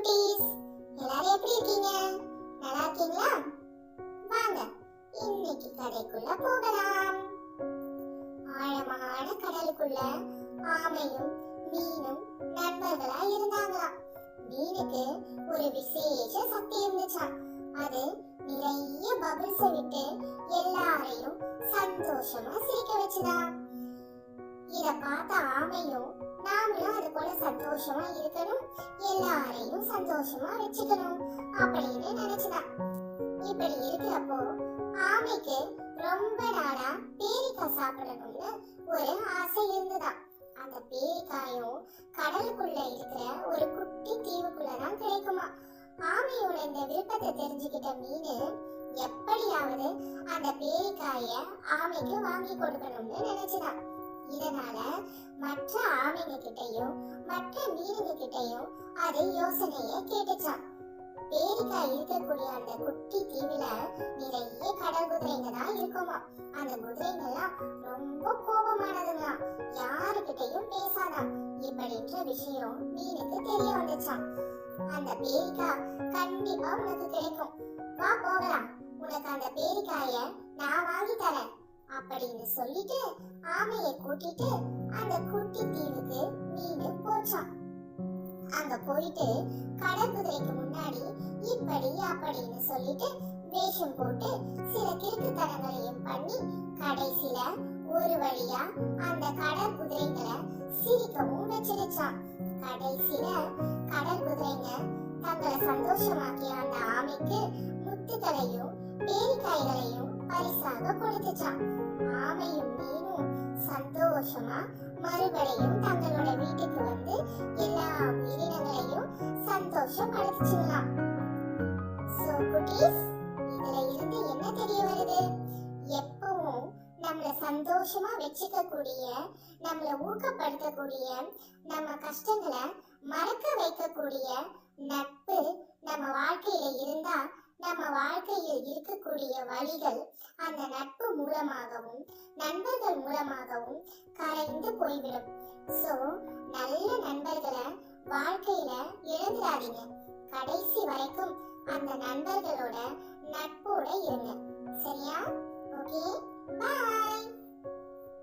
குட்டீஸ், எல்லாரும் எப்படி இருக்கீங்க? நல்லா இருக்கீங்களா? வாங்க இன்னைக்கு கதைக்குள்ள போகலாம். ஆழமான கடலுக்குள்ள ஆமையும் மீனும் நண்பர்களா இருந்தாங்களாம். மீனுக்கு ஒரு விசேஷ சக்தி இருந்துச்சாம். அது நிறைய பபிள்ஸ் விட்டு எல்லாரையும் சந்தோஷமா சிரிக்க வச்சுதான். இத பார்த்த ஆமையும் நாமளும் அது போல சந்தோஷமா இருக்கணும், எல்லாரையும் சந்தோஷமா வச்சுக்கணும் அப்படின்னு நினைச்சுதான். இப்படி இருக்கிறப்போ ஆமைக்கு ரொம்ப நாளா பேரிக்காய் சாப்பிடணும்னு ஒரு ஆசை இருந்துதான். அந்த பேரிக்காயும் கடலுக்குள்ள இருக்கிற ஒரு குட்டி தீவுக்குள்ளதான் கிடைக்குமா. ஆமையோட இந்த விருப்பத்தை தெரிஞ்சுக்கிட்ட மீனு எப்படியாவது அந்த பேரிக்காய ஆமைக்கு வாங்கி கொடுக்கணும்னு நினைச்சுதான். இதனால மற்ற ஆமைங்க கிட்டையும் மற்ற மீனுங்க கிட்டையும் அது யோசனைய கேட்டுச்சான். பேரிக்காய் இருக்கக்கூடிய அந்த குட்டி தீவுல நிறைய கடல் குதிரைங்க தான் இருக்குமா. அந்த குதிரைங்கெல்லாம் ரொம்ப கோபமானதுங்களாம், யாருக்கிட்டையும் பேசாதான். இப்படின்ற விஷயம் மீனுக்கு தெரிய வந்துச்சான். அந்த பேரிக்காய் கண்டிப்பா உனக்கு கிடைக்கும், வா போகலாம், உனக்கு அந்த பேரிக்காய நான் வாங்கி தரேன் அப்படின்னு சொல்லிட்டு ஆமையை கூட்டிட்டு அந்த குட்டி தீவுக்கு மீனு போச்சான். அங்க போயிட்டு கடல் குதிரைக்கு முன்னாடி இப்படி அப்படின்னு சொல்லிட்டு வேஷம் போட்டு சில கிறுக்குத்தனங்களையும் பண்ணி கடைசியில ஒரு வழியா அந்த கடல் குதிரைங்களை சிரிக்கவும் வச்சிருச்சான். கடைசியில கடல் குதிரைங்க தங்களை சந்தோஷமாக்கிய அந்த ஆமைக்கு முத்துக்களையும் பேரிக்காய்களையும் பரிசாக கொடுத்துச்சான். ஆமையும் மீனும் சந்தோஷமா மறுபடியும் தங்களோட வீட்டுக்கு வந்து எல்லா உயிரினங்களையும் சந்தோஷப்படுத்துச்சுங்களாம். சோ குட்டீஸ், இதுல இருந்து என்ன தெரிய வருது? எப்பவும் நம்மள சந்தோஷமா வச்சுக்க கூடிய, நம்மள ஊக்கப்படுத்தக்கூடிய, நம்ம கஷ்டங்களை மறக்க வைக்கக்கூடிய நட்பு நம்ம வாழ்க்கையில இருந்தா நம்ம வாழ்க்கையில் இருக்கக்கூடிய வழிகள் அந்த நட்பு மூலமாகவும் நண்பர்கள் மூலமாகவும் கரைந்து போய்விடும். சோ நல்ல நண்பர்களை வாழ்க்கையில இழந்துடாதீங்க. கடைசி வரைக்கும் அந்த நண்பர்களோட நட்போட இருங்க. சரியா? ஓகே, பாய்.